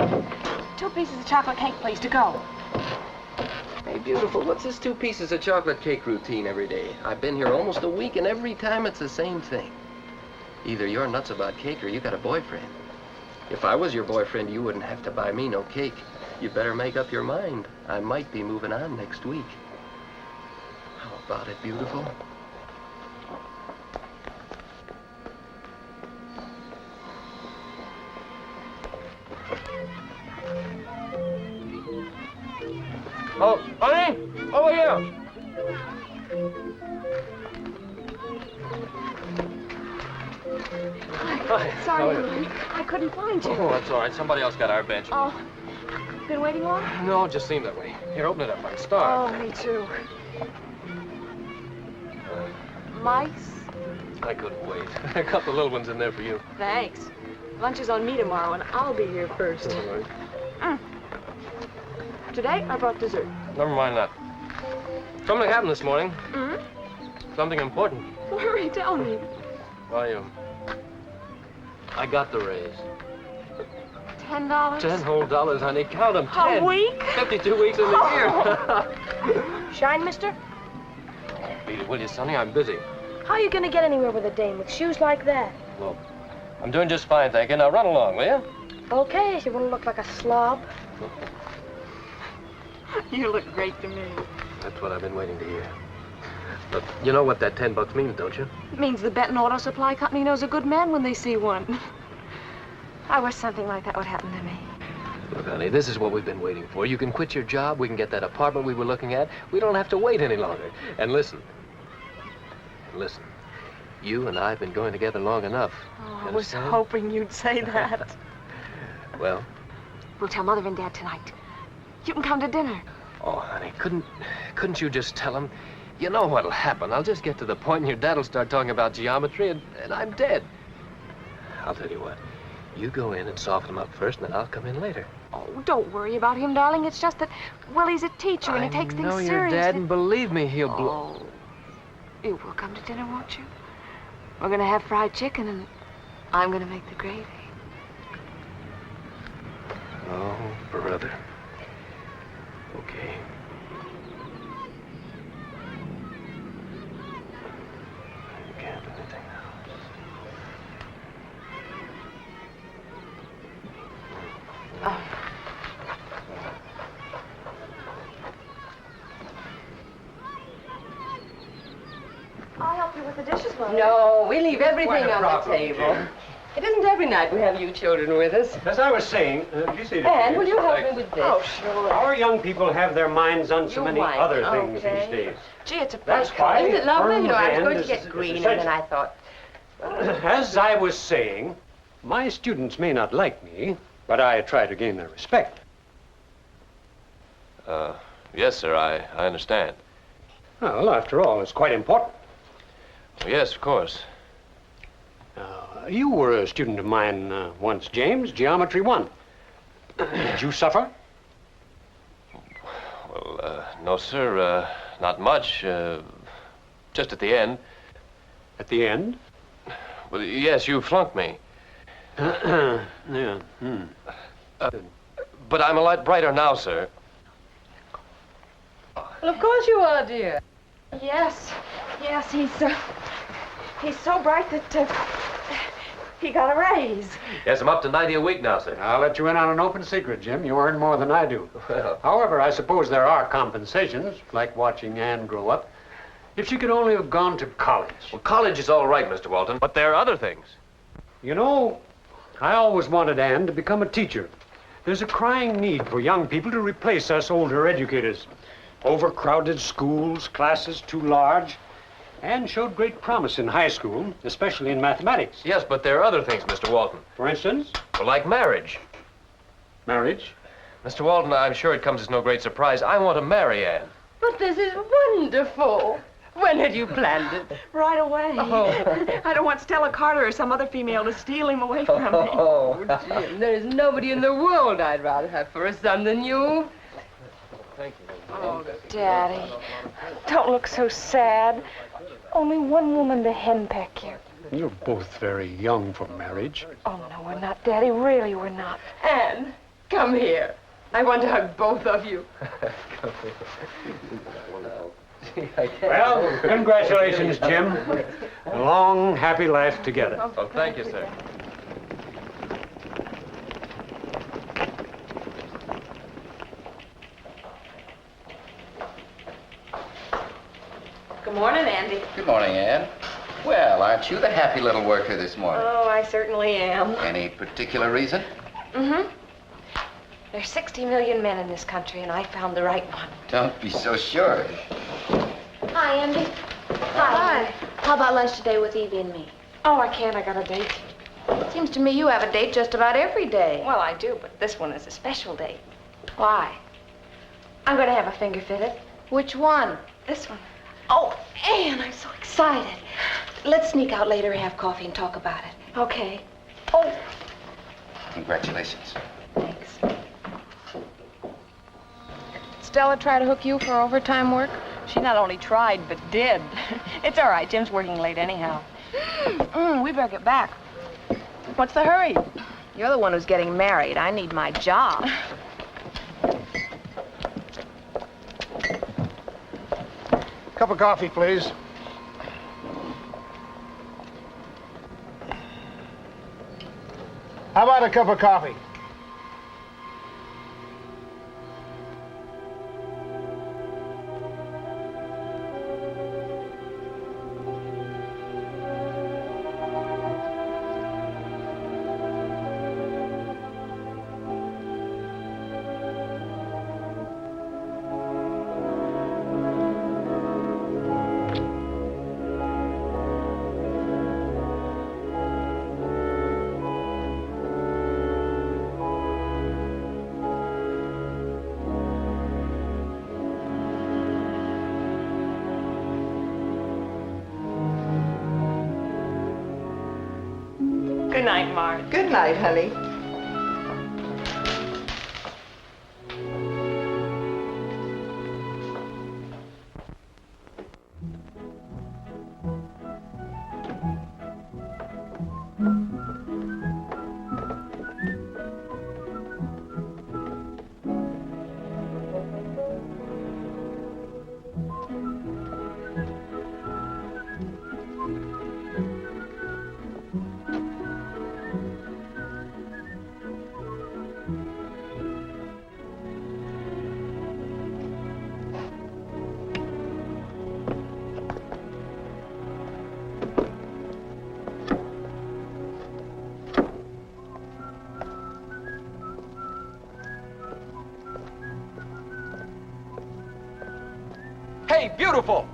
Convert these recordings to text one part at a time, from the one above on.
2 pieces of chocolate cake, please, to go. Hey, beautiful, what's this 2 pieces of chocolate cake routine every day? I've been here almost a week, and every time it's the same thing. Either you're nuts about cake or you got a boyfriend. If I was your boyfriend, you wouldn't have to buy me no cake. You better make up your mind. I might be moving on next week. How about it, beautiful? Oh, honey, over here. Hi. Sorry, honey. I couldn't find you. Oh, that's all right. Somebody else got our bench. Oh, been waiting long? No, it just seemed that way. Here, open it up. I'm starved. Oh, me too. Mice? I couldn't wait. A couple of little ones in there for you. Thanks. Lunch is on me tomorrow, and I'll be here first. All right. Today, I brought dessert. Never mind that. Something happened this morning. Mm-hmm. Something important. Hurry, tell me. Why, I got the raise. $10? 10 whole dollars, honey. Count them. 10. A week? 52 weeks in the year. Shine, mister? Beat it, will you, sonny? I'm busy. How are you gonna get anywhere with a dame with shoes like that? Well, I'm doing just fine, thank you. Now run along, will you? Okay, if you want to look like a slob. You look great to me. That's what I've been waiting to hear. But you know what that $10 means, don't you? It means the Benton Auto Supply Company knows a good man when they see one. I wish something like that would happen to me. Look, honey, this is what we've been waiting for. You can quit your job, we can get that apartment we were looking at. We don't have to wait any longer. And listen, you and I have been going together long enough. Oh, You I was understand? hoping you'd say that. Well? We'll tell Mother and Dad tonight. You can come to dinner. Oh, honey, couldn't you just tell them? You know what'll happen. I'll just get to the point and your dad'll start talking about geometry and I'm dead. I'll tell you what. You go in and soften him up first, and then I'll come in later. Oh, don't worry about him, darling. It's just that Willie's a teacher and he takes things I know seriously. your dad, and believe me, he'll blow. Oh, you will come to dinner, won't you? We're gonna have fried chicken, and I'm gonna make the gravy. Oh, brother. Okay. You can't do anything now. Oh. I'll help you with the dishes, Mother. No, we leave everything Quite a on the problem, table. dear. It isn't every night we have you children with us. As I was saying, you see, Anne, will you help me with this? Oh, sure. our young people have their minds on so You many might, other things okay. these days. Gee, it's a That's bright why- color. Isn't it lovely? firm You know, I was hand going to is get green, and essential. then I thought, As I was saying, my students may not like me, but I try to gain their respect. Yes, sir, I understand. Well, after all, it's quite important. Yes, of course. You were a student of mine once, James, Geometry 1. Did you suffer? Well, no, sir, not much. Just at the end. At the end? Well, yes, you flunked me. Yeah. But I'm a lot brighter now, sir. well, of course you are, dear. Yes, he's so bright that he got a raise. Yes, I'm up to 90 a week now, sir. I'll let you in on an open secret, Jim. You earn more than I do. Well, However, I suppose there are compensations, like watching Anne grow up. If she could only have gone to college. well, college is all right, Mr. Walton, but there are other things. You know, I always wanted Anne to become a teacher. There's a crying need for young people to replace us older educators. Overcrowded schools, classes too large. Anne showed great promise in high school, especially in mathematics. Yes, but there are other things, Mr. Walton. For instance, Well, like marriage. marriage. Mr. Walton, I'm sure it comes as no great surprise. I want to marry Anne. But this is wonderful. When had you planned it? Right away. Oh. I don't want Stella Carter or some other female to steal him away from me. Oh, Jim, there is nobody in the world I'd rather have for a son than you. Thank you. Oh, Daddy, don't look so sad. Only one woman to henpeck you. You're both very young for marriage. Oh, no, we're not, Daddy. Really, we're not. Anne, Come here. I want to hug both of you. Well, congratulations, Jim. A long, happy life together. Well, thank you, sir. Good morning, Andy. Good morning, Ann. Well, aren't you the happy little worker this morning? Oh, I certainly am. Any particular reason? Mm-hmm. There's 60 million men in this country, and I found the right one. Don't be so sure. Hi, Andy. Hi. How about lunch today with Evie and me? Oh, I can't. I got a date. Seems to me you have a date just about every day. Well, I do, but this one is a special date. Why? I'm going to have a finger fitted. Which one? This one. Oh, Anne, I'm so excited. Let's sneak out later and have coffee and talk about it. Okay. Oh, Congratulations. Thanks. Stella try to hook you for overtime work? She not only tried, but did. It's all right. Jim's working late anyhow. We better get back. What's the hurry? You're the one who's getting married. I need my job. Cup of coffee, please. How about a cup of coffee? Good night, Marge. Good night, honey. Hey, beautiful!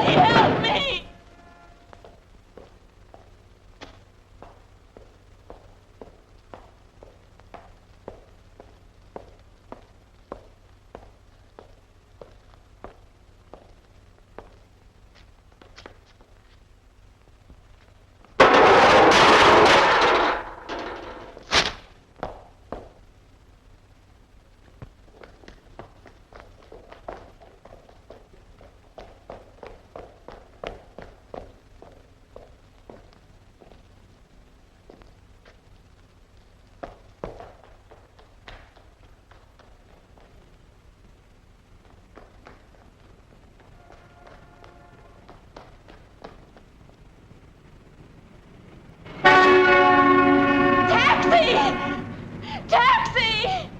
Somebody help me! Taxi!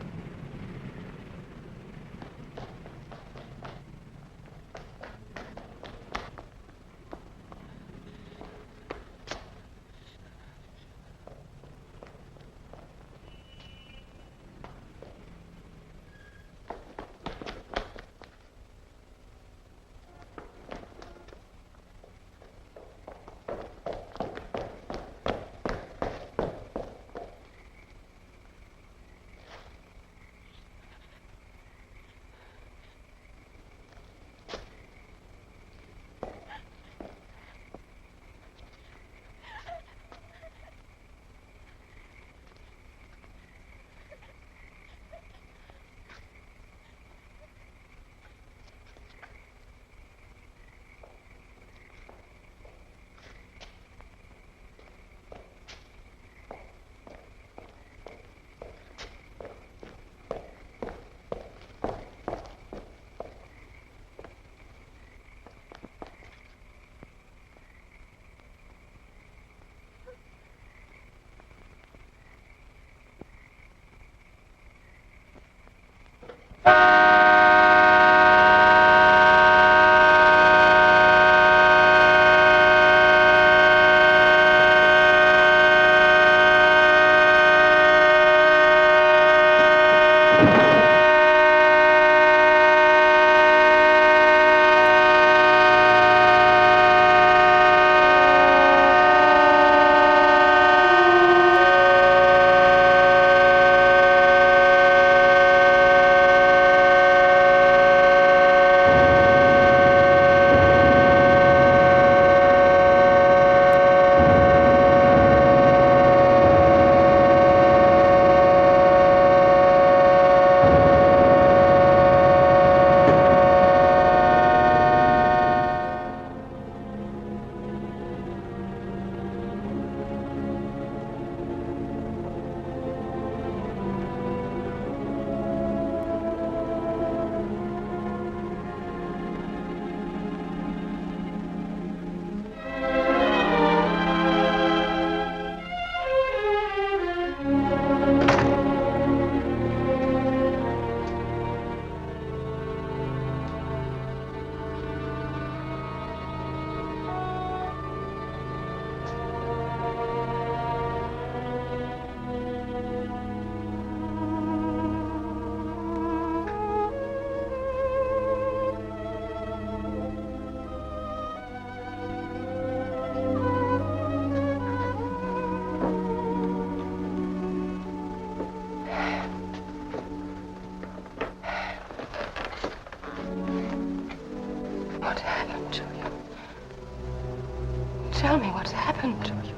Tell me what's happened to you.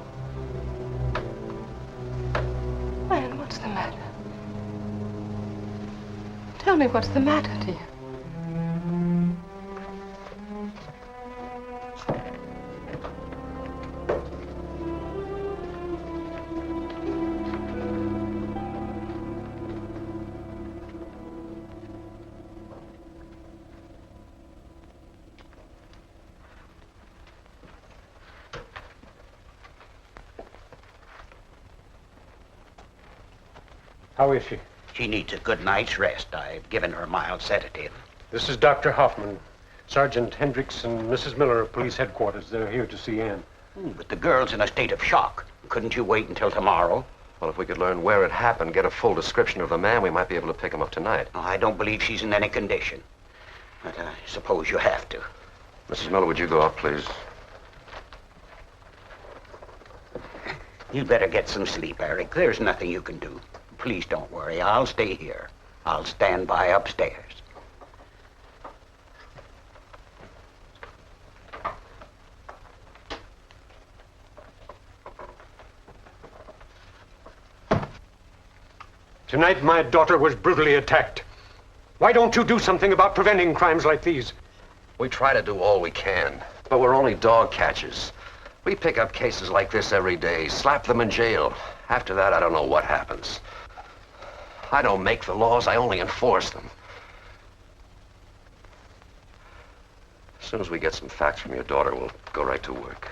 Man, what's the matter? Tell me what's the matter, dear. How is she? She needs a good night's rest. I've given her a mild sedative. This is Dr. Hoffman. Sergeant Hendricks and Mrs. Miller of police headquarters. They're here to see Ann. But the girl's in a state of shock. Couldn't you wait until tomorrow? Well, if we could learn where it happened, get a full description of the man, we might be able to pick him up tonight. I don't believe she's in any condition. But I suppose you have to. Mrs. Miller, would you go up, please? You'd better get some sleep, Eric. There's nothing you can do. Please don't worry. I'll stay here. I'll stand by upstairs. Tonight, my daughter was brutally attacked. Why don't you do something about preventing crimes like these? We try to do all we can, but we're only dog catchers. We pick up cases like this every day, slap them in jail. After that, I don't know what happens. I don't make the laws, I only enforce them. As soon as we get some facts from your daughter, we'll go right to work.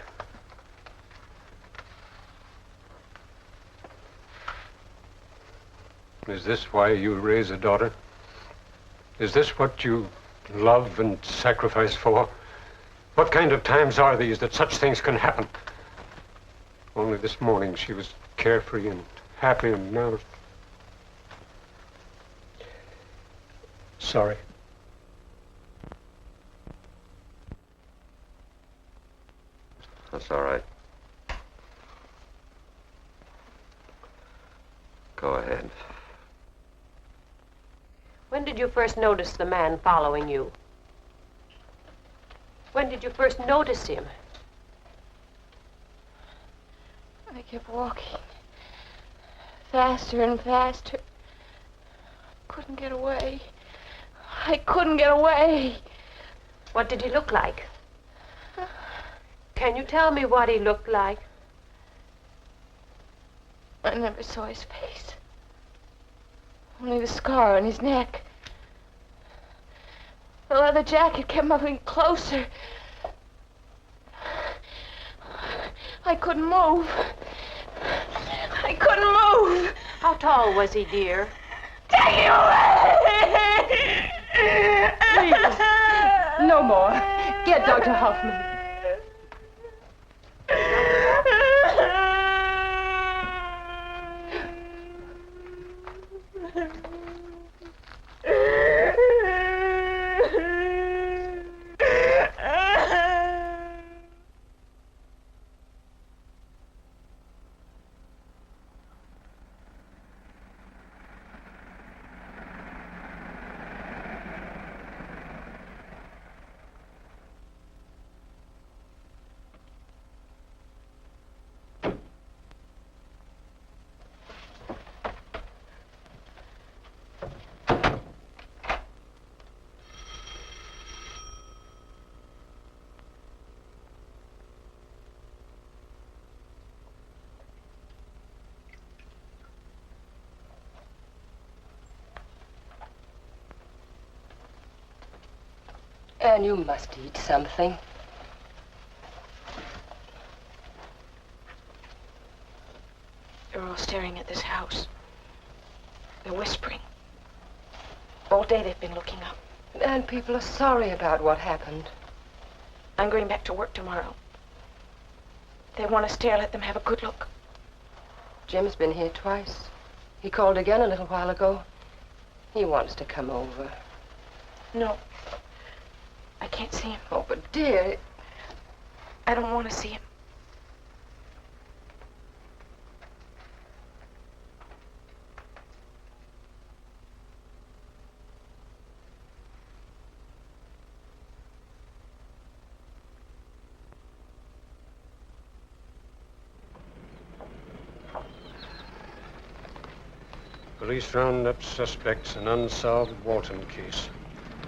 Is this why you raise a daughter? Is this what you love and sacrifice for? What kind of times are these that such things can happen? Only this morning she was carefree and happy, and now... Sorry. That's all right. Go ahead. When did you first notice the man following you? When did you first notice him? I kept walking. Faster and faster. Couldn't get away. I couldn't get away. What did he look like? Can you tell me what he looked like? I never saw his face. Only the scar on his neck. The leather jacket kept moving closer. I couldn't move. I couldn't move. How tall was he, dear? Take him away! Please, no more. Get Dr. Hoffman. Anne, you must eat something. They're all staring at this house. They're whispering. All day they've been looking up. And people are sorry about what happened. I'm going back to work tomorrow. If they want to stay, I'll let them have a good look. Jim's been here twice. He called again a little while ago. He wants to come over. No. I can't see him. Oh, but dear... I don't want to see him. Police round up suspects in unsolved Walton case.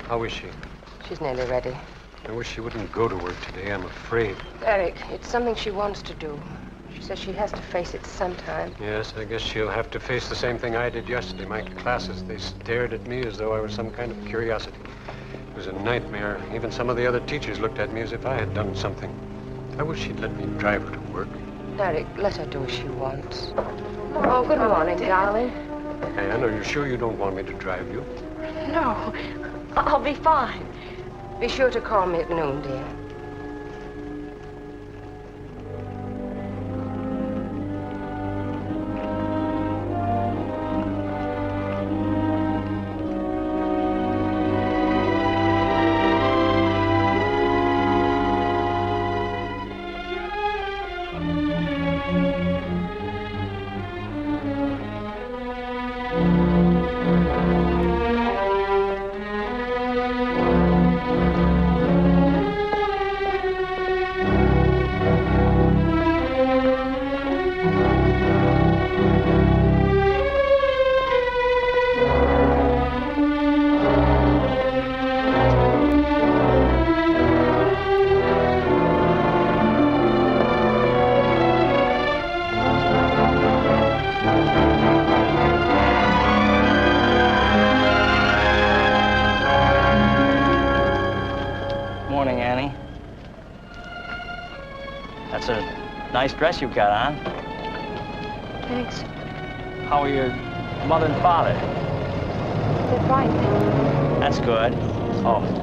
How is she? She's nearly ready. I wish she wouldn't go to work today. I'm afraid. Eric, it's something she wants to do. She says she has to face it sometime. Yes, I guess she'll have to face the same thing I did yesterday. My classes, they stared at me as though I was some kind of curiosity. It was a nightmare. Even some of the other teachers looked at me as if I had done something. I wish she'd let me drive her to work. Eric, let her do as she wants. Oh, good morning, darling. Anne, are you sure you don't want me to drive you? No. I'll be fine. Be sure to call me at noon, dear. That's a nice dress you've got on. Thanks. How are your mother and father? They're fine, thank you. That's good. Oh.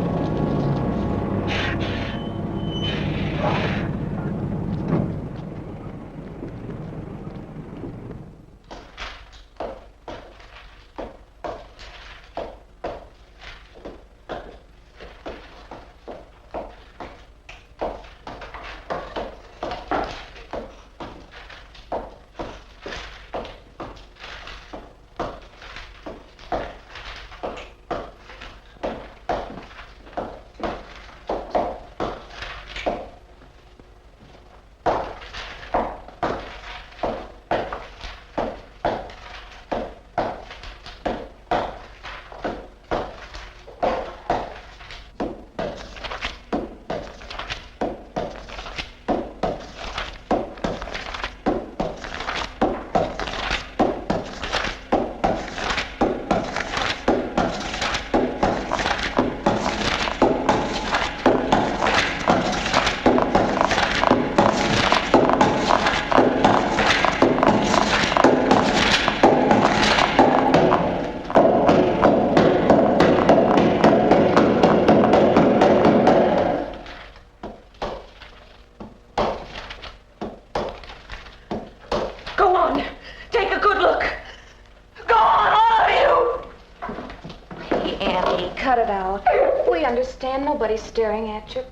Nobody's staring at you.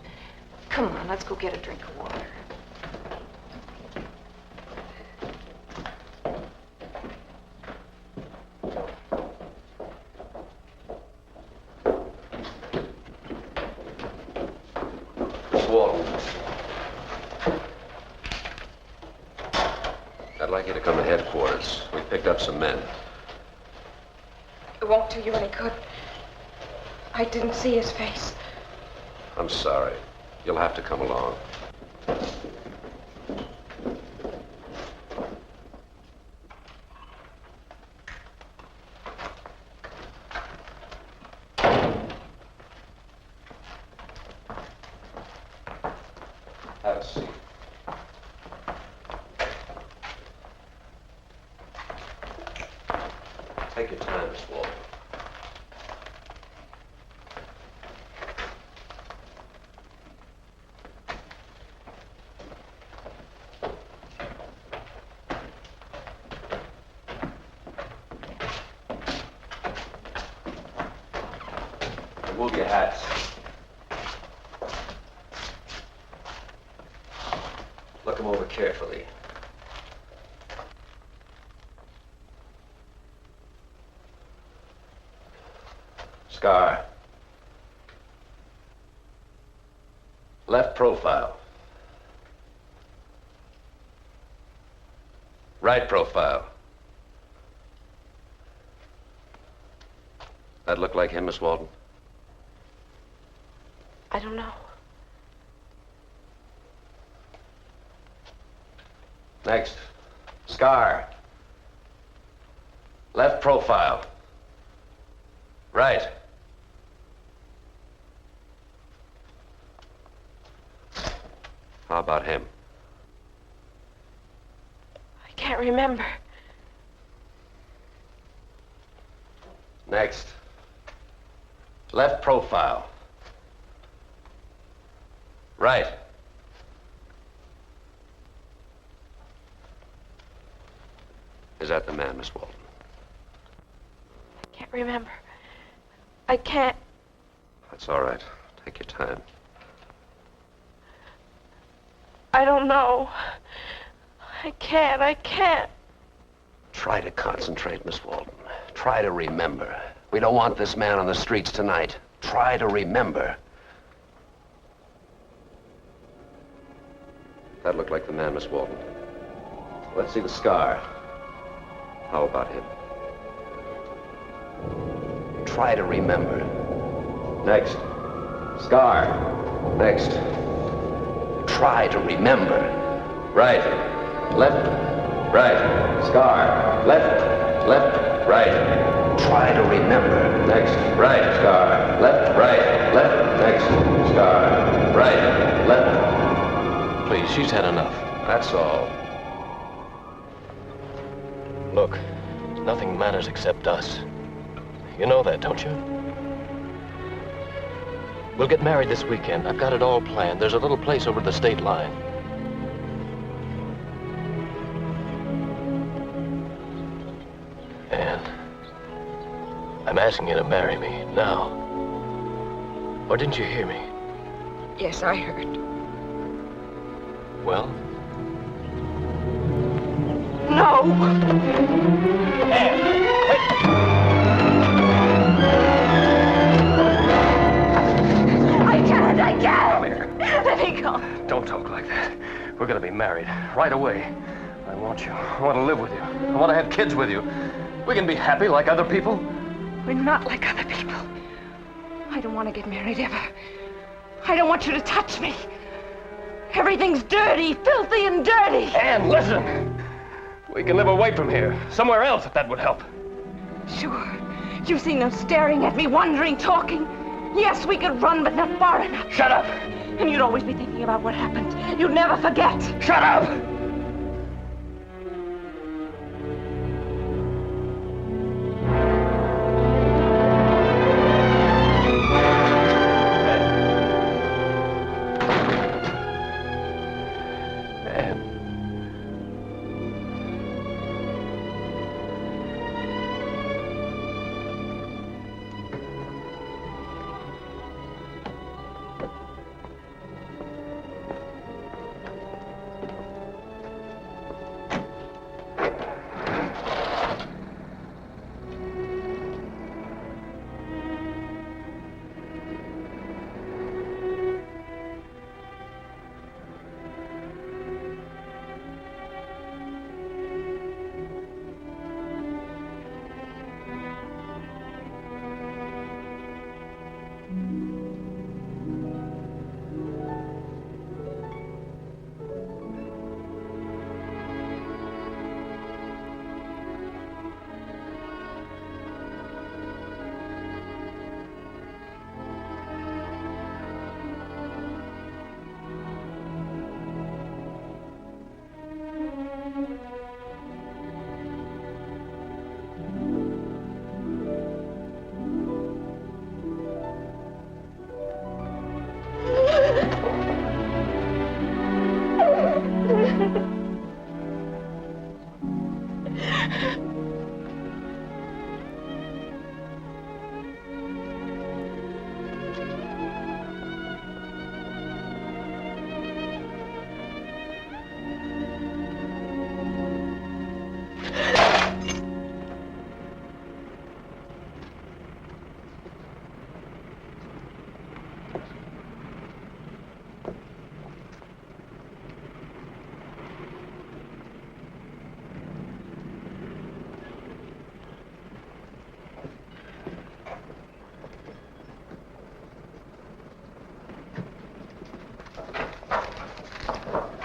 Come on, let's go get a drink of water. Walton. I'd like you to come to headquarters. We picked up some men. It won't do you any good. I didn't see his face. I'm sorry. You'll have to come along. Have a seat. Take your time, Miss Walton. Move your hats. Look them over carefully. Scar. Left profile. Right profile. That look like him, Miss Walton? I don't know. Next. Scar. Left profile. Right. How about him? I can't remember. Next. Left profile. Right. Is that the man, Miss Walton? I can't remember. I can't. That's all right. Take your time. I don't know. I can't. Try to concentrate, Miss Walton. Try to remember. We don't want this man on the streets tonight. Try to remember. That looked like the man, Miss Walton. Let's see the scar. How about him? Try to remember. Next. Scar. Next. Try to remember. Right. Left. Right. Scar. Left. Left. Right. Try to remember. Next. Right. Scar. Left. Right. Left. Next. Scar. Right. Left. Please, she's had enough. That's all. Look, nothing matters except us. You know that, don't you? We'll get married this weekend. I've got it all planned. There's a little place over the state line. Anne, I'm asking you to marry me now. Or didn't you hear me? Yes, I heard. Well? No! I can't! Come here. Let me go. Don't talk like that. We're gonna be married right away. I want you. I want to live with you. I want to have kids with you. We can be happy like other people. We're not like other people. I don't want to get married ever. I don't want you to touch me. Everything's dirty, filthy and dirty. Anne, listen. We can live away from here. Somewhere else, if that would help. Sure. You've seen them staring at me, wondering, talking. Yes, we could run, but not far enough. Shut up! And you'd always be thinking about what happened. You'd never forget. Shut up!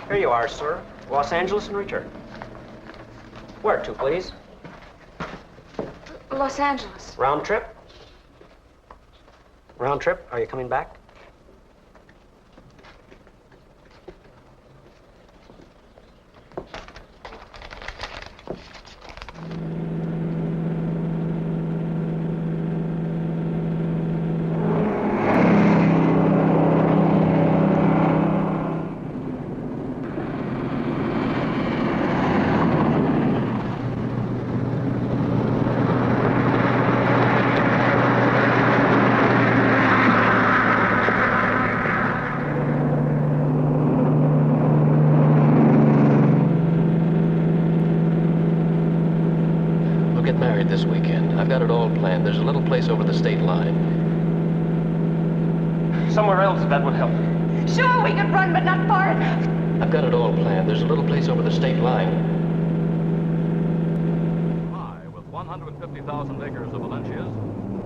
Here you are, sir. Los Angeles and return. Where to, please? Los Angeles. Round trip? Round trip? Are you coming back? This weekend. I've got it all planned. There's a little place over the state line. Somewhere else, if that would help. Sure, we could run, but not far enough. I've got it all planned. There's a little place over the state line. High, with 150,000 acres of Valencias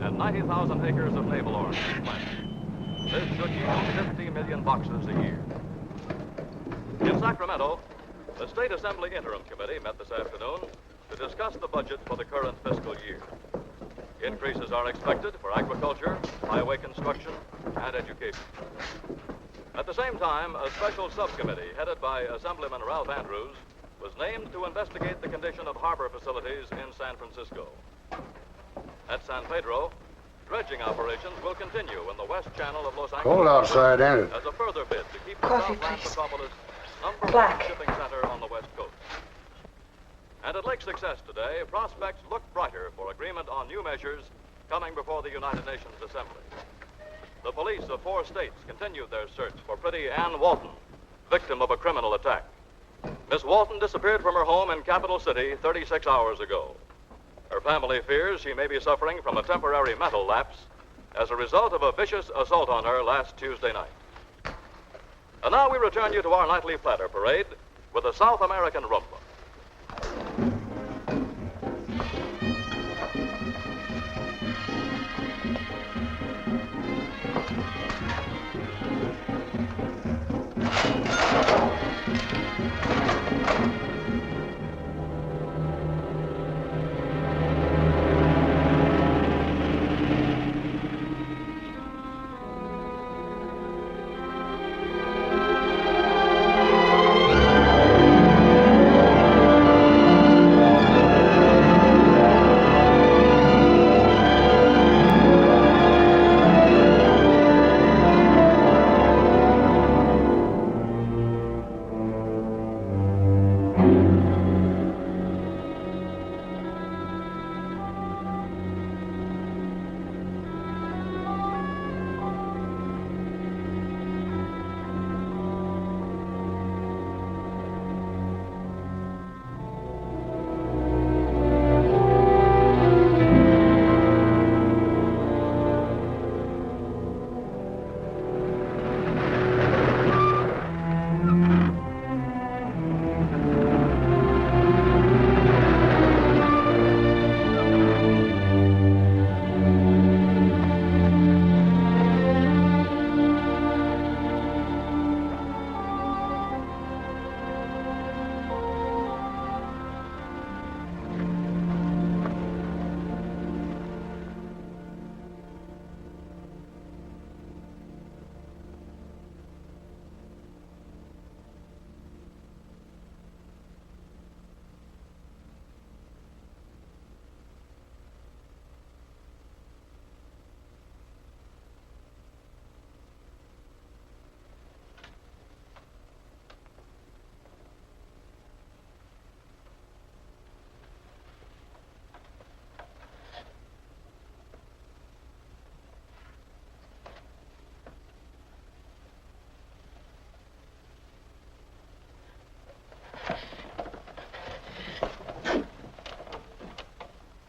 and 90,000 acres of navel oranges planted. This should yield 50 million boxes a year. In Sacramento, the State Assembly Interim Committee met this afternoon to discuss the budget for the current fiscal year. Increases are expected for agriculture, highway construction, and education. At the same time, a special subcommittee headed by Assemblyman Ralph Andrews was named to investigate the condition of harbor facilities in San Francisco. At San Pedro, dredging operations will continue in the west channel of Los Angeles. Cold outside, ain't it? As a further bid to keep the Coffee, Southland please. metropolis number Black. one shipping center on the west coast. And at Lake Success today, prospects look brighter for agreement on new measures coming before the United Nations Assembly. The police of 4 states continued their search for pretty Ann Walton, victim of a criminal attack. Miss Walton disappeared from her home in Capital City 36 hours ago. Her family fears she may be suffering from a temporary mental lapse as a result of a vicious assault on her last Tuesday night. And now we return you to our nightly platter parade with a South American rumba.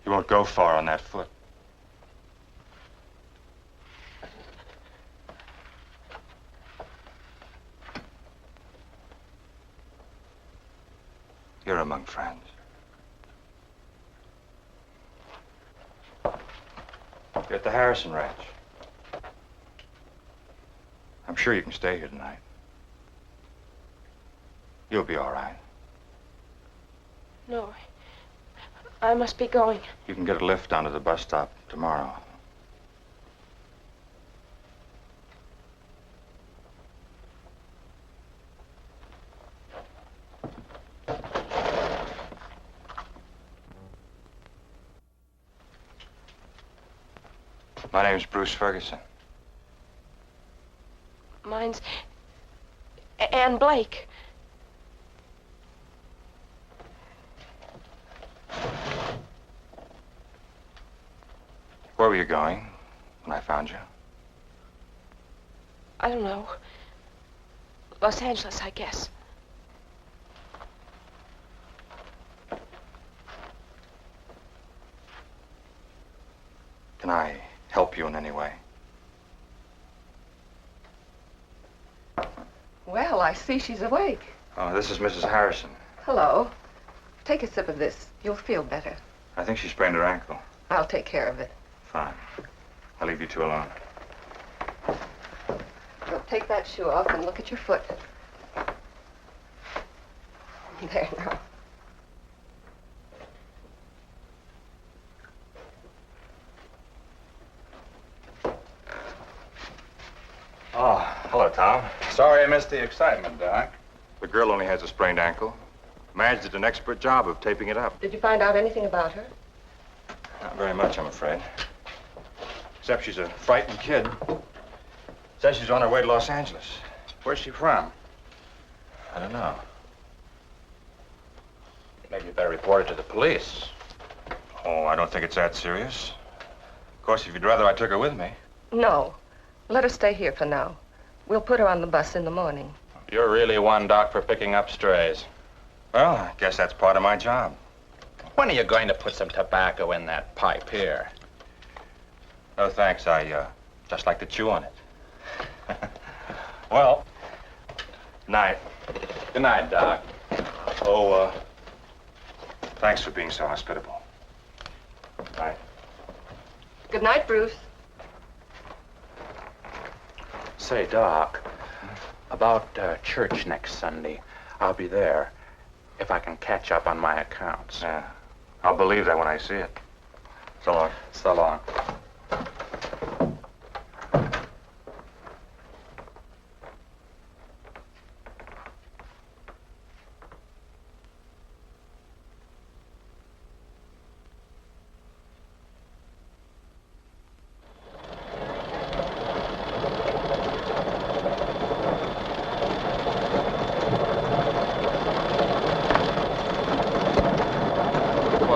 You won't go far on that foot. You're among friends. You're at the Harrison Ranch. I'm sure you can stay here tonight. You'll be all right. No, I must be going. You can get a lift down to the bus stop tomorrow. My name's Bruce Ferguson. Mine's Ann Blake. Where were you going when I found you? I don't know. Los Angeles, I guess. Can I help you in any way? Well, I see she's awake. Oh, this is Mrs. Harrison. Hello. Take a sip of this. You'll feel better. I think she sprained her ankle. I'll take care of it. Fine. I'll leave you two alone. Well, take that shoe off and look at your foot. There now. Oh, hello, Tom. Sorry I missed the excitement, Doc. The girl only has a sprained ankle. Madge did an expert job of taping it up. Did you find out anything about her? Not very much, I'm afraid. Except she's a frightened kid. Says she's on her way to Los Angeles. Where's she from? I don't know. Maybe you better report it to the police. Oh, I don't think it's that serious. Of course, if you'd rather I took her with me. No. Let her stay here for now. We'll put her on the bus in the morning. You're really one, Doc, for picking up strays. Well, I guess that's part of my job. When are you going to put some tobacco in that pipe here? No, thanks. I just like to chew on it. Well, night. Good night, Doc. Oh, thanks for being so hospitable. Bye. Good night, Bruce. Say, Doc, about church next Sunday, I'll be there if I can catch up on my accounts. Yeah, I'll believe that when I see it. So long. So long.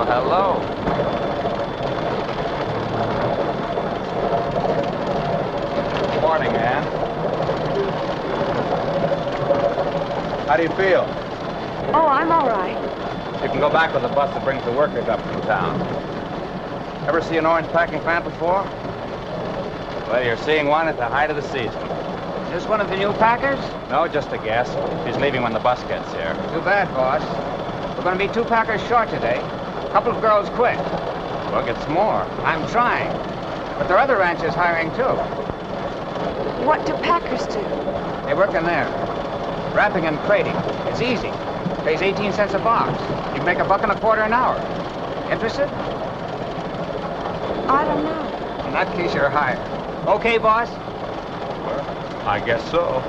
Hello. Morning, Ann. How do you feel? Oh, I'm all right. You can go back with the bus that brings the workers up from town. Ever see an orange packing plant before? Well, you're seeing one at the height of the season. Is this one of the new packers? No, just a guess. She's leaving when the bus gets here. Too bad, boss. We're going to be 2 packers short today. A couple of girls quit. Well, get some more. I'm trying. But there are other ranches hiring, too. What do packers do? They work in there. Wrapping and crating. It's easy. Pays 18 cents a box. You can make $1.25 an hour. Interested? I don't know. In that case, you're hired. Okay, boss? Well, I guess so.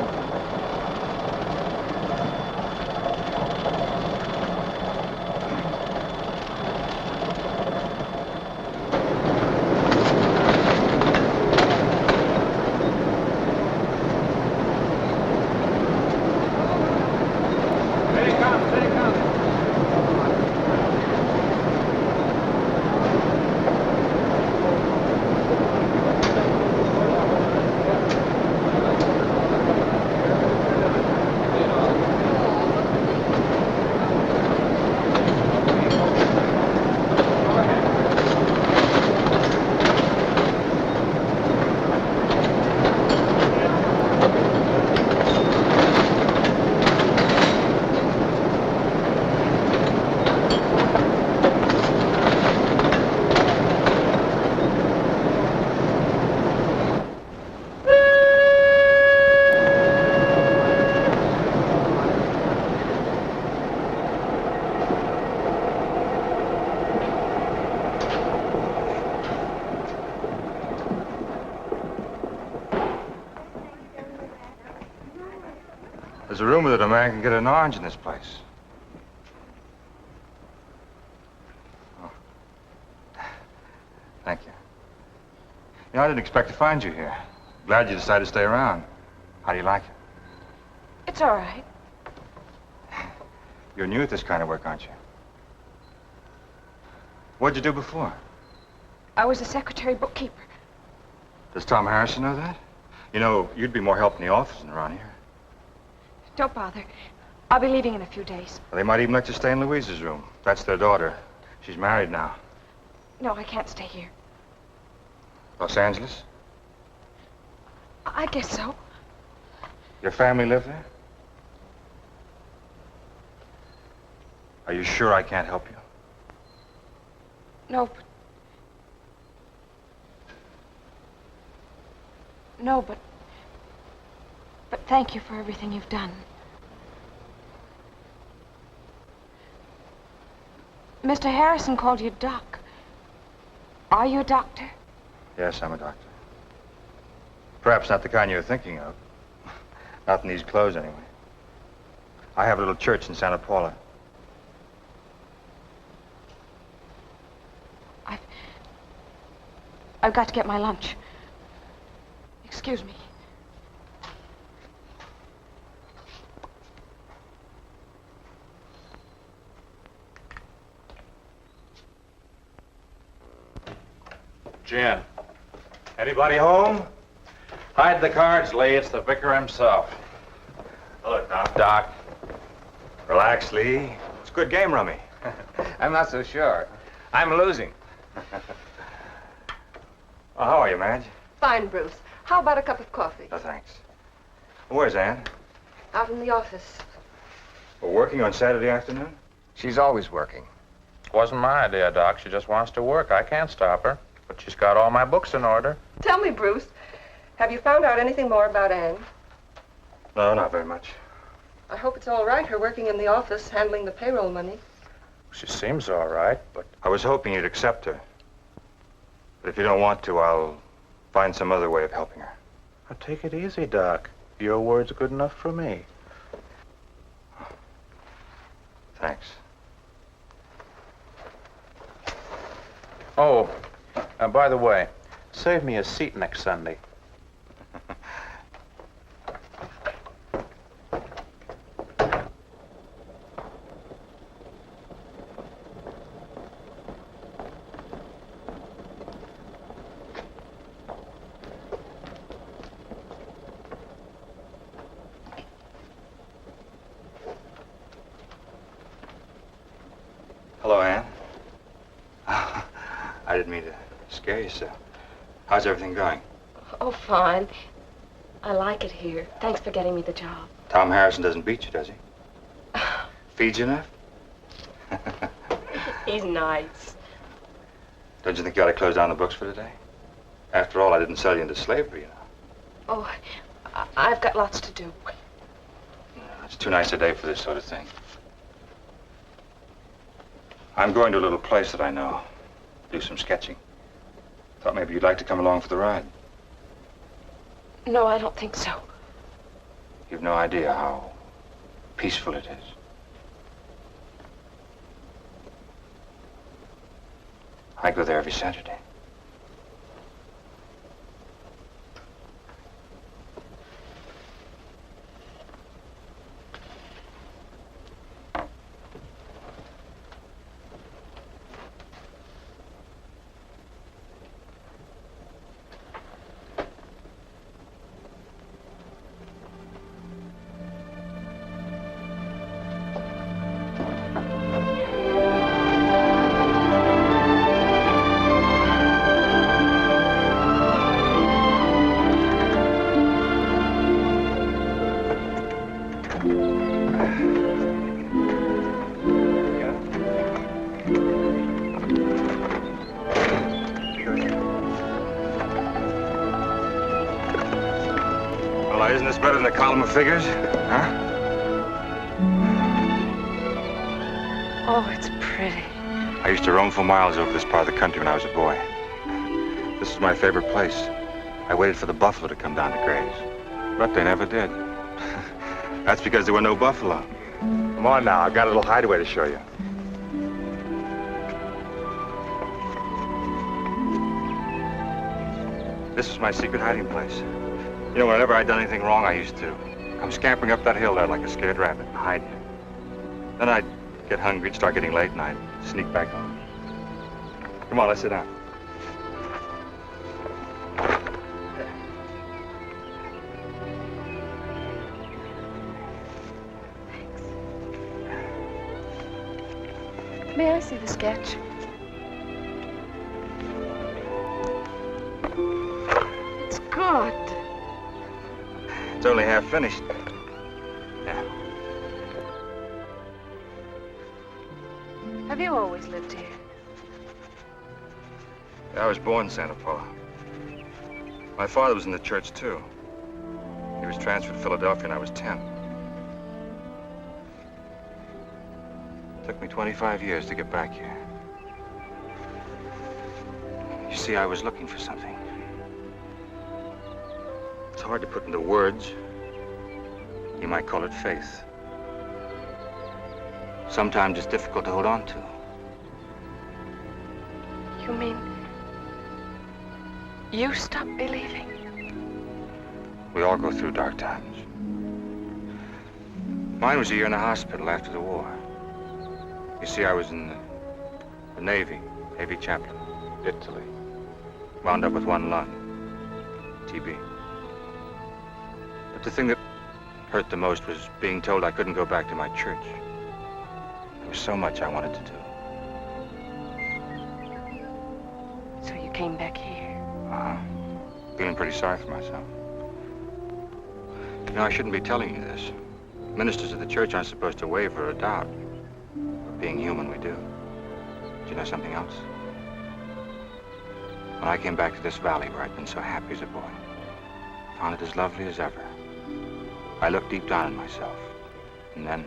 There's a rumor that a man can get an orange in this place. Oh. Thank you. You know, I didn't expect to find you here. Glad you decided to stay around. How do you like it? It's all right. You're new at this kind of work, aren't you? What'd you do before? I was a secretary bookkeeper. Does Tom Harrison know that? You know, you'd be more help in the office than around here. Don't bother. I'll be leaving in a few days. Well, they might even let you stay in Louise's room. That's their daughter. She's married now. No, I can't stay here. Los Angeles? I guess so. Your family live there? Are you sure I can't help you? No, but... No, but... But thank you for everything you've done. Mr. Harrison called you Doc. Are you a doctor? Yes, I'm a doctor. Perhaps not the kind you're thinking of. Not in these clothes, anyway. I have a little church in Santa Paula. I've got to get my lunch. Excuse me. Jen, anybody home? Hide the cards, Lee. It's the vicar himself. Hello, Doc. Doc. Relax, Lee. It's good game, Rummy. I'm not so sure. I'm losing. Oh, how are you, Madge? Fine, Bruce. How about a cup of coffee? No, thanks. Where's Ann? Out in the office. We're working on Saturday afternoon? She's always working. Wasn't my idea, Doc. She just wants to work. I can't stop her. But she's got all my books in order. Tell me, Bruce, have you found out anything more about Ann? No, not very much. I hope it's all right, her working in the office, handling the payroll money. She seems all right, but... I was hoping you'd accept her. But if you don't want to, I'll find some other way of helping her. Now, take it easy, Doc. Your word's good enough for me. Thanks. Oh, by the way, save me a seat next Sunday. Hello, Ann. I didn't mean to scare you so. How's everything going? Oh, fine. I like it here. Thanks for getting me the job. Tom Harrison doesn't beat you, does he? Feeds you enough? He's nice. Don't you think you ought to close down the books for today? After all, I didn't sell you into slavery, you know. Oh, I've got lots to do. It's too nice a day for this sort of thing. I'm going to a little place that I know. Do some sketching. Thought maybe you'd like to come along for the ride. No, I don't think so. You've no idea how peaceful it is. I go there every Saturday. Isn't this better than a column of figures? Huh? Oh, it's pretty. I used to roam for miles over this part of the country when I was a boy. This is my favorite place. I waited for the buffalo to come down to graze. But they never did. That's because there were no buffalo. Come on now, I've got a little hideaway to show you. This is my secret hiding place. You know, whenever I'd done anything wrong, I used to come scampering up that hill there like a scared rabbit and hide here. Then I'd get hungry, it'd start getting late, and I'd sneak back home. Come on, let's sit down. May I see the sketch? It's good. It's only half finished. Yeah. Have you always lived here? I was born in Santa Paula. My father was in the church, too. He was transferred to Philadelphia when I was 10. It took me 25 years to get back here. You see, I was looking for something. hard to put into words. You might call it faith. Sometimes it's difficult to hold on to. You mean you stopped believing? We all go through dark times. Mine was a year in the hospital after the war. You see, I was in the Navy chaplain, Italy. Wound up with one lung, TB. But the thing that hurt the most was being told I couldn't go back to my church. There was so much I wanted to do. So you came back here? Feeling pretty sorry for myself. You know, I shouldn't be telling you this. Ministers of the church aren't supposed to waver or doubt. But being human, we do. Do you know something else? When I came back to this valley where I'd been so happy as a boy, found it as lovely as ever, I looked deep down in myself. And then,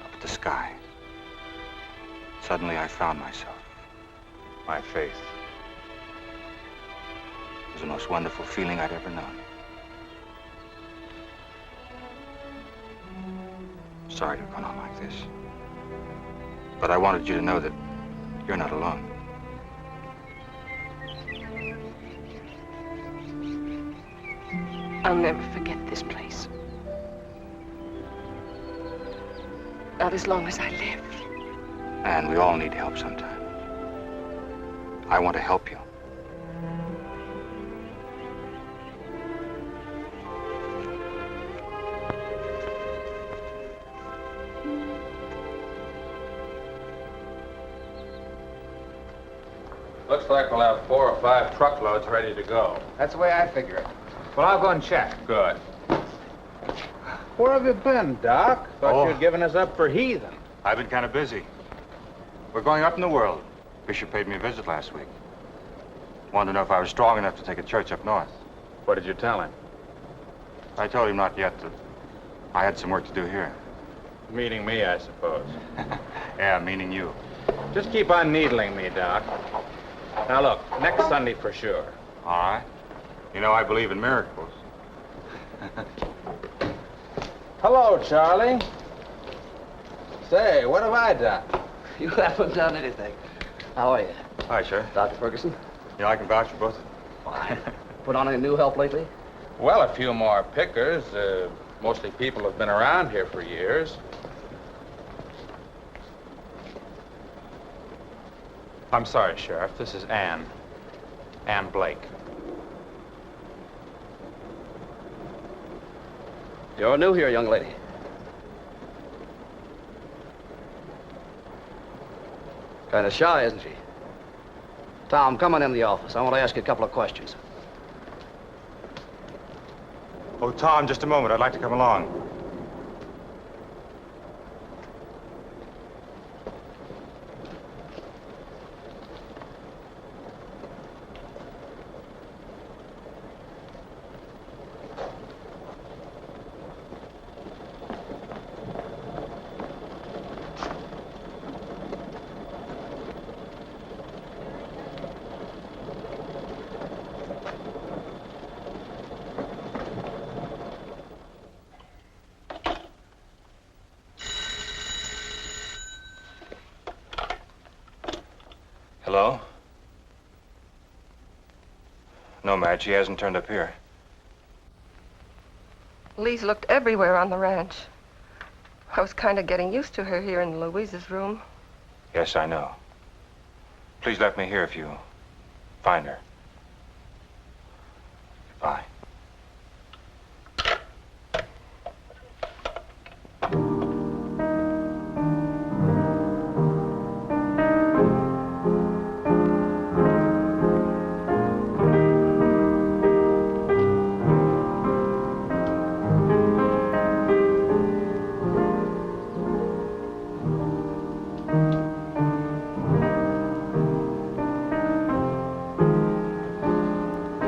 up at the sky, suddenly I found myself. My faith. It was the most wonderful feeling I'd ever known. Sorry to have gone on like this. But I wanted you to know that you're not alone. I'll never forget this place. Not as long as I live. And we all need help sometimes. I want to help you. Looks like we'll have 4 or 5 truckloads ready to go. That's the way I figure it. Well, I'll go and check. Good. Where have you been, Doc? Thought you'd given us up for heathen. I've been kind of busy. We're going up in the world. Bishop paid me a visit last week. Wanted to know if I was strong enough to take a church up north. What did you tell him? I told him not yet, that I had some work to do here. Meeting me, I suppose. Yeah, meaning you. Just keep on needling me, Doc. Now look, next Sunday for sure. All right. You know, I believe in miracles. Hello, Charlie. Say, what have I done? You haven't done anything. How are you? Hi, Sheriff. Dr. Ferguson? Yeah, I can vouch for both. Fine. Put on any new help lately? Well, a few more pickers. Mostly people who've been around here for years. I'm sorry, Sheriff. This is Ann. Ann Blake. You're new here, young lady. Kind of shy, isn't she? Tom, come on in the office. I want to ask you a couple of questions. Oh, Tom, just a moment. I'd like to come along. Hello? No, Madge, she hasn't turned up here. Lee's looked everywhere on the ranch. I was kind of getting used to her here in Louise's room. Yes, I know. Please let me hear if you find her. Goodbye.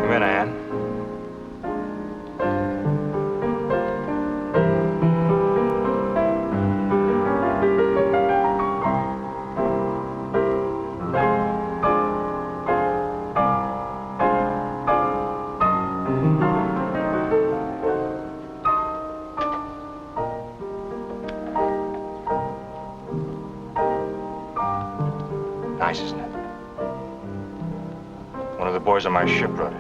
Come in, Anne. Nice, isn't it? One of the boys on my ship wrote it.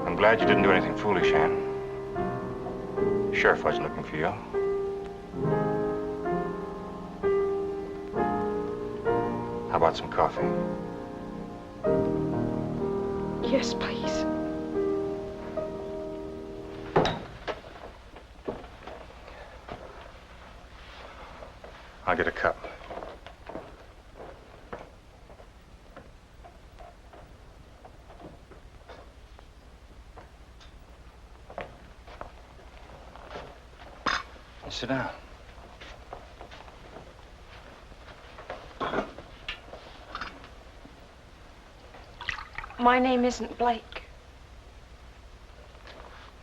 I'm glad you didn't do anything foolish, Anne. Sheriff wasn't looking for you. How about some coffee? Yes, please. I'll get a cup. Sit down. My name isn't Blake.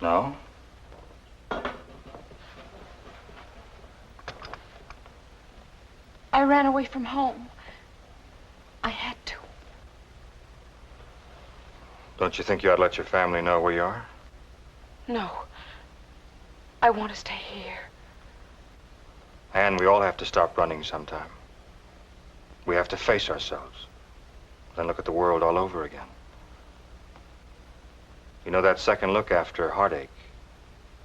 No? I ran away from home. I had to. Don't you think you ought to let your family know where you are? No. I want to stay here. And we all have to stop running sometime. We have to face ourselves. Then look at the world all over again. You know, that second look after heartache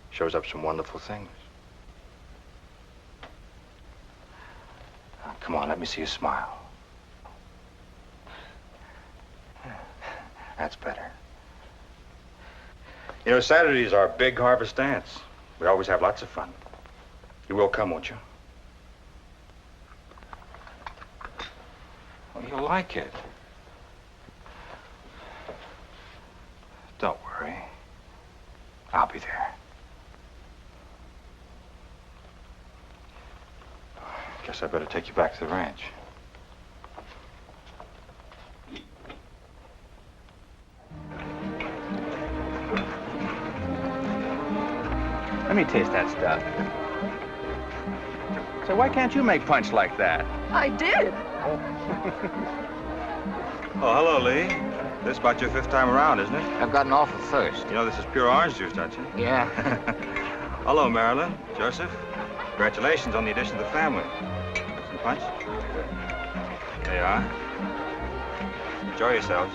shows up some wonderful things. Now, come on, let me see you smile. That's better. You know, Saturday's our big harvest dance. We always have lots of fun. You will come, won't you? Well, you'll like it. Don't worry. I'll be there. Guess I better take you back to the ranch. Let me taste that stuff. So why can't you make punch like that? I did. Oh, hello, Lee. This is about your 5th time around, isn't it? I've got an awful thirst. You know this is pure orange juice, don't you? Yeah. Hello, Marilyn. Joseph. Congratulations on the addition to the family. Some punch? There you are. Enjoy yourselves.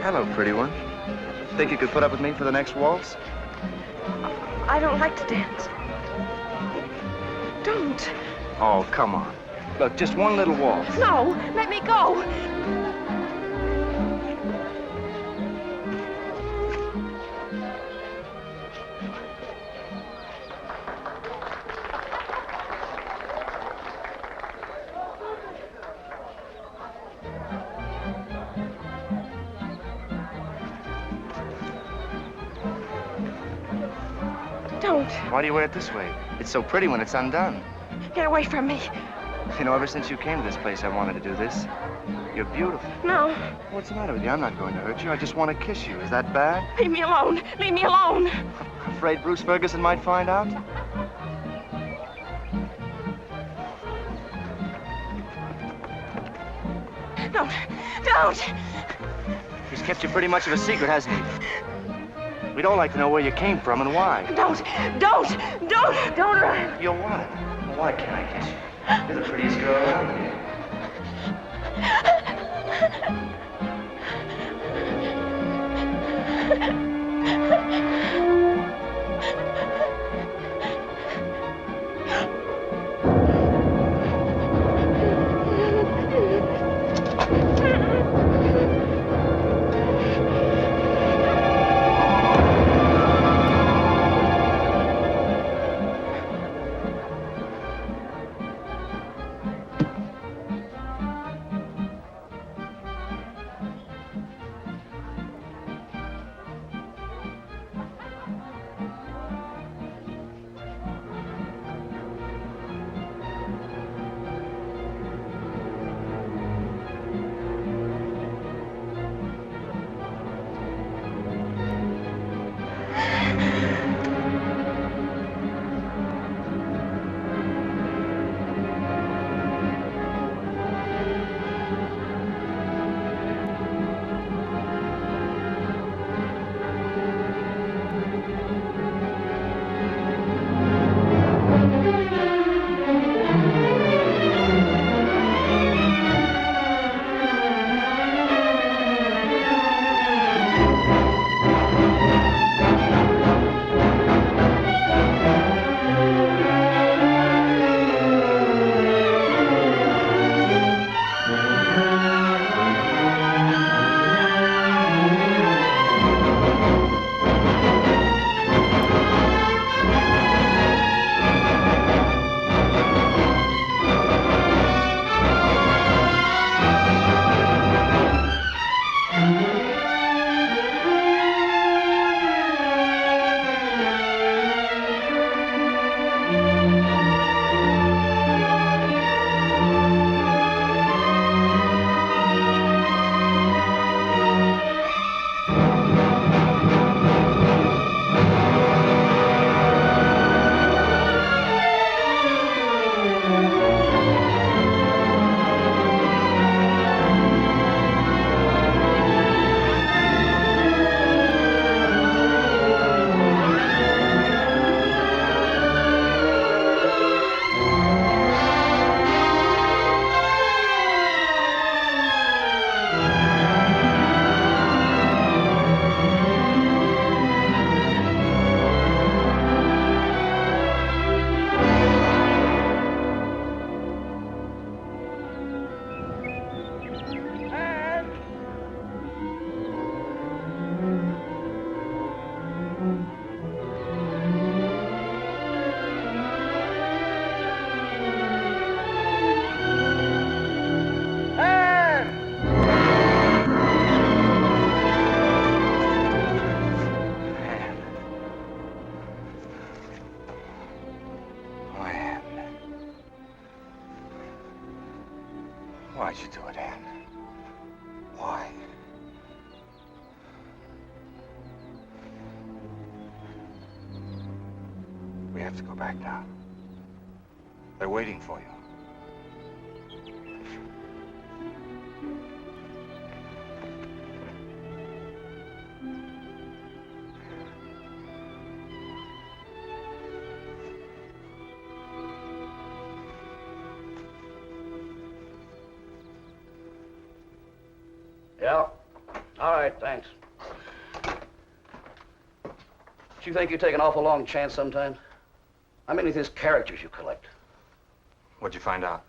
Hello, pretty one. Think you could put up with me for the next waltz? I don't like to dance. Don't. Oh, come on. Look, just one little waltz. No, let me go. Don't. Why do you wear it this way? It's so pretty when it's undone. Get away from me. You know, ever since you came to this place, I wanted to do this. You're beautiful. No. What's the matter with you? I'm not going to hurt you. I just want to kiss you. Is that bad? Leave me alone. Leave me alone. Afraid Bruce Ferguson might find out? Don't. He's kept you pretty much of a secret, hasn't he? We'd all like to know where you came from and why. Don't run. You're what? Well, why can't I kiss you? You're the prettiest girl around here. Why'd you do it, Ann? Why? We have to go back now. They're waiting for you. Yeah. All right, thanks. Don't you think you take an awful long chance sometimes? How many of these characters you collect? What'd you find out?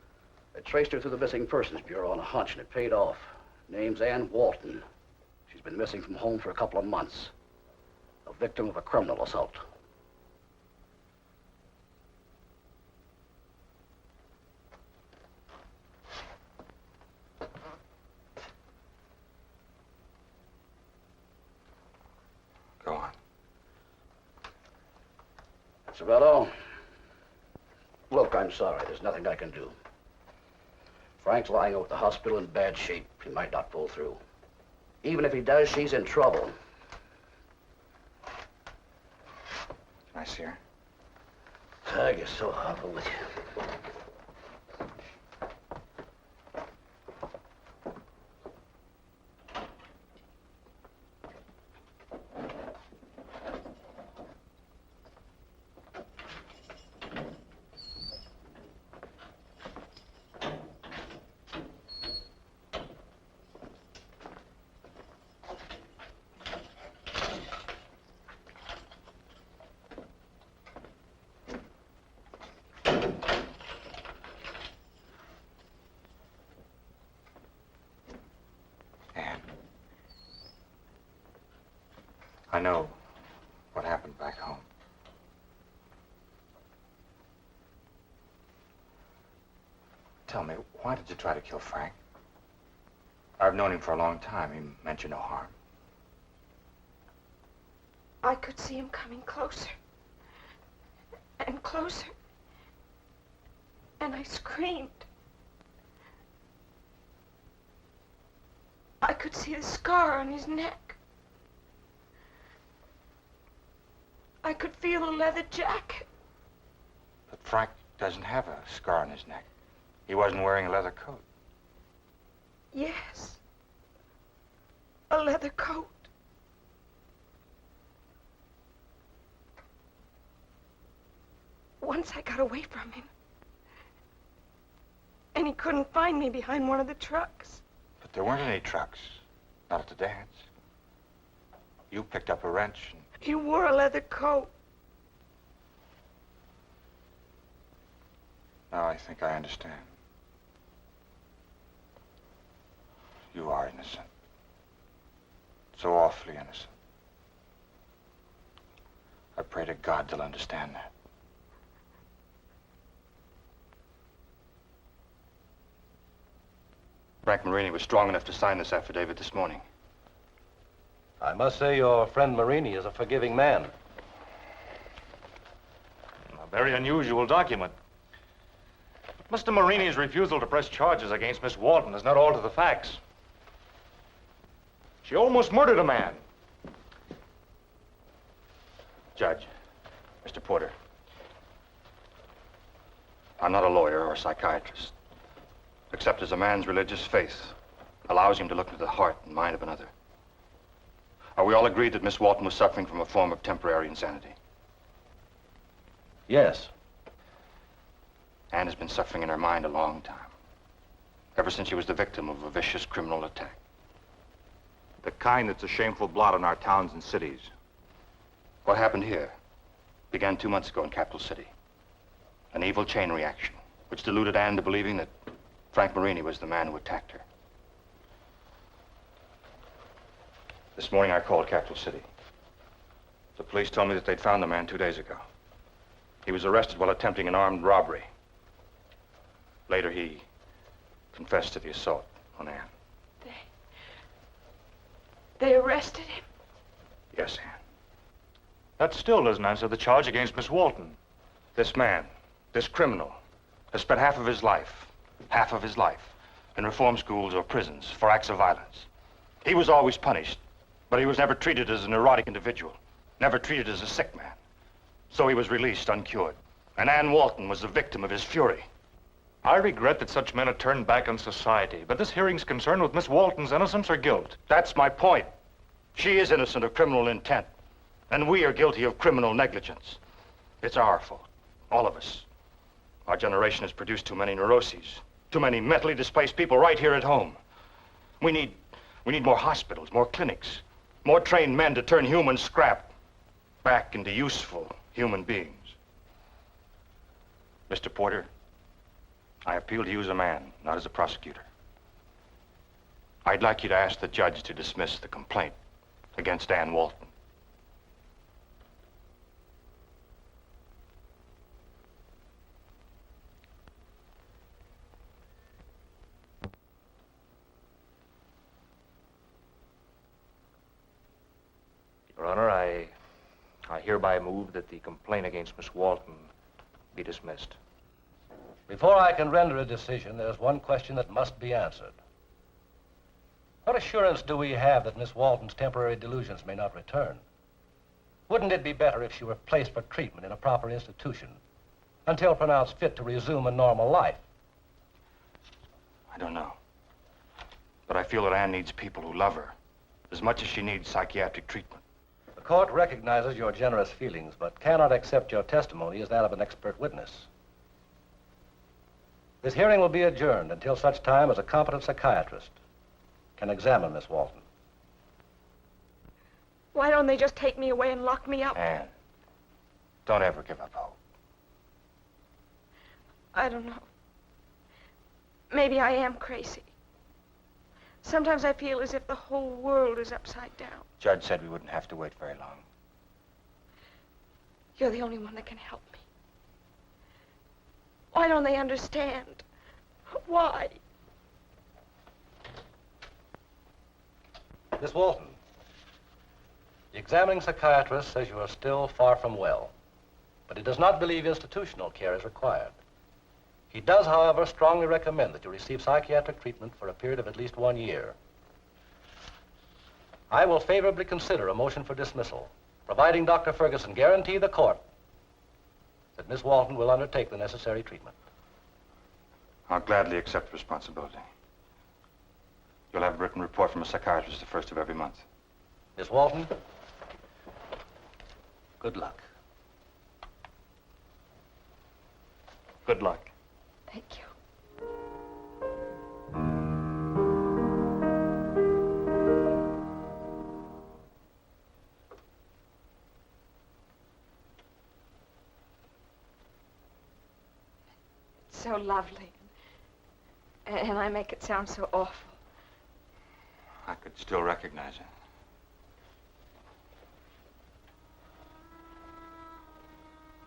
I traced her through the Missing Persons Bureau on a hunch, and it paid off. Name's Ann Walton. She's been missing from home for a couple of months. A victim of a criminal assault. Go on. That's about all. Look, I'm sorry. There's nothing I can do. Frank's lying over at the hospital in bad shape. He might not pull through. Even if he does, she's in trouble. Can I see her? I guess so. I'll go with you. I know what happened back home. Tell me, why did you try to kill Frank? I've known him for a long time. He meant you no harm. I could see him coming closer and closer. And I screamed. I could see the scar on his neck. I could feel a leather jacket. But Frank doesn't have a scar on his neck. He wasn't wearing a leather coat. Yes. A leather coat. Once I got away from him. And he couldn't find me behind one of the trucks. But there weren't any trucks. Not at the dance. You picked up a wrench and... He wore a leather coat. Now I think I understand. You are innocent. So awfully innocent. I pray to God they'll understand that. Frank Marini was strong enough to sign this affidavit this morning. I must say your friend Marini is a forgiving man. A very unusual document. But Mr. Marini's refusal to press charges against Miss Walton does not alter the facts. She almost murdered a man. Judge, Mr. Porter, I'm not a lawyer or a psychiatrist, except as a man's religious faith allows him to look into the heart and mind of another. Are we all agreed that Miss Walton was suffering from a form of temporary insanity? Yes. Anne has been suffering in her mind a long time, ever since she was the victim of a vicious criminal attack. The kind that's a shameful blot on our towns and cities. What happened here began 2 months ago in Capital City. An evil chain reaction, which deluded Anne to believing that Frank Marini was the man who attacked her. This morning I called Capital City. The police told me that they'd found the man 2 days ago. He was arrested while attempting an armed robbery. Later he confessed to the assault on Anne. They arrested him? Yes, Anne. That still doesn't answer the charge against Miss Walton. This man, this criminal, has spent half of his life, in reform schools or prisons for acts of violence. He was always punished, but he was never treated as a neurotic individual, never treated as a sick man. So he was released uncured, and Anne Walton was the victim of his fury. I regret that such men are turned back on society, but this hearing's concerned with Miss Walton's innocence or guilt. That's my point. She is innocent of criminal intent, and we are guilty of criminal negligence. It's our fault, all of us. Our generation has produced too many neuroses, too many mentally displaced people right here at home. We need more hospitals, more clinics, more trained men to turn human scrap back into useful human beings. Mr. Porter, I appeal to you as a man, not as a prosecutor. I'd like you to ask the judge to dismiss the complaint against Anne Walton. Your Honor, I hereby move that the complaint against Miss Walton be dismissed. Before I can render a decision, there's one question that must be answered. What assurance do we have that Miss Walton's temporary delusions may not return? Wouldn't it be better if she were placed for treatment in a proper institution until pronounced fit to resume a normal life? I don't know. But I feel that Anne needs people who love her as much as she needs psychiatric treatment. The court recognizes your generous feelings, but cannot accept your testimony as that of an expert witness. This hearing will be adjourned until such time as a competent psychiatrist can examine Miss Walton. Why don't they just take me away and lock me up? Anne, don't ever give up hope. I don't know. Maybe I am crazy. Sometimes I feel as if the whole world is upside down. Judge said we wouldn't have to wait very long. You're the only one that can help me. Why don't they understand? Why? Miss Walton, the examining psychiatrist says you are still far from well, but he does not believe institutional care is required. He does, however, strongly recommend that you receive psychiatric treatment for a period of at least 1 year. I will favorably consider a motion for dismissal, providing Dr. Ferguson guarantee the court that Miss Walton will undertake the necessary treatment. I'll gladly accept responsibility. You'll have a written report from a psychiatrist the first of every month. Miss Walton, good luck. Good luck. Thank you. It's so lovely. And I make it sound so awful. I could still recognize it.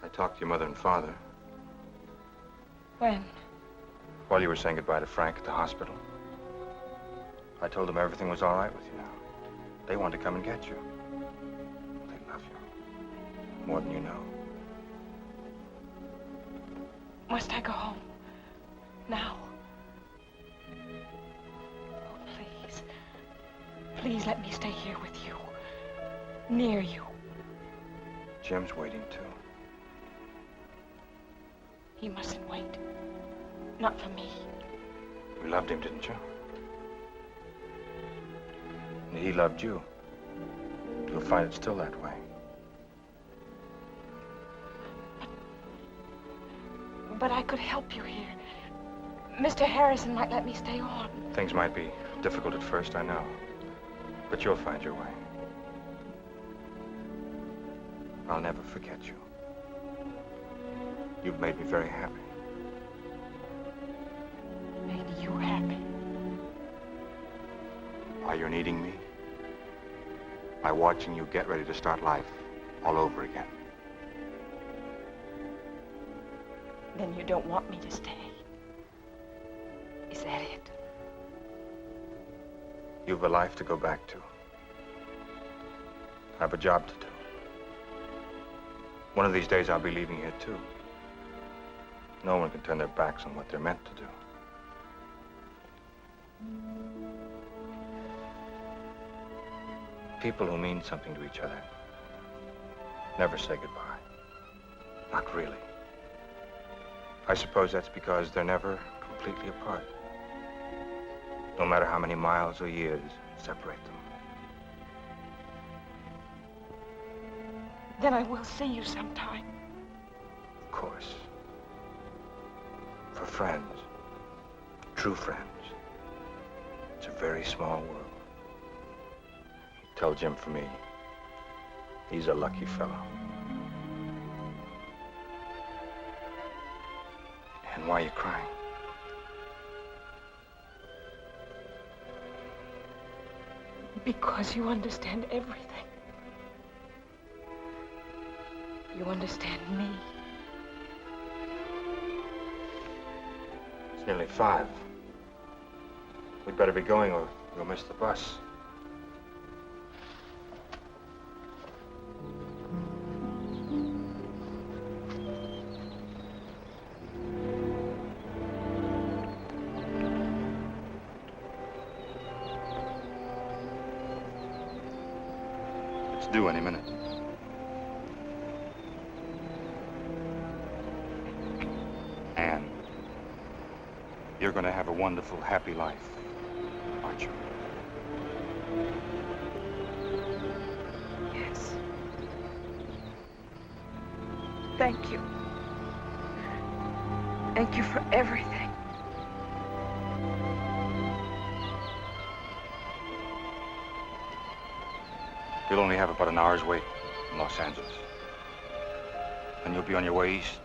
I talked to your mother and father. When? While you were saying goodbye to Frank at the hospital. I told them everything was all right with you now. They want to come and get you. They love you. More than you know. Must I go home? Now? Oh, please. Please let me stay here with you. Near you. Jim's waiting too. He mustn't wait. Not for me. You loved him, didn't you? And he loved you. You'll find it still that way. But I could help you here. Mr. Harrison might let me stay on. Things might be difficult at first, I know. But you'll find your way. I'll never forget you. You've made me very happy. Made you happy? By your needing me. By watching you get ready to start life all over again. Then you don't want me to stay. Is that it? You've a life to go back to. I have a job to do. One of these days I'll be leaving here too. No one can turn their backs on what they're meant to do. People who mean something to each other never say goodbye. Not really. I suppose that's because they're never completely apart. No matter how many miles or years separate them. Then I will see you sometime. Of course. For friends, true friends, it's a very small world. Tell Jim for me, he's a lucky fellow. And why are you crying? Because you understand everything. You understand me. It's nearly 5. We'd better be going or we'll miss the bus. It's due any minute. Anne, you're going to have a wonderful, happy life, aren't you? Yes. Thank you. Thank you for everything. You'll only have about an hour's wait in Los Angeles. Then you'll be on your way east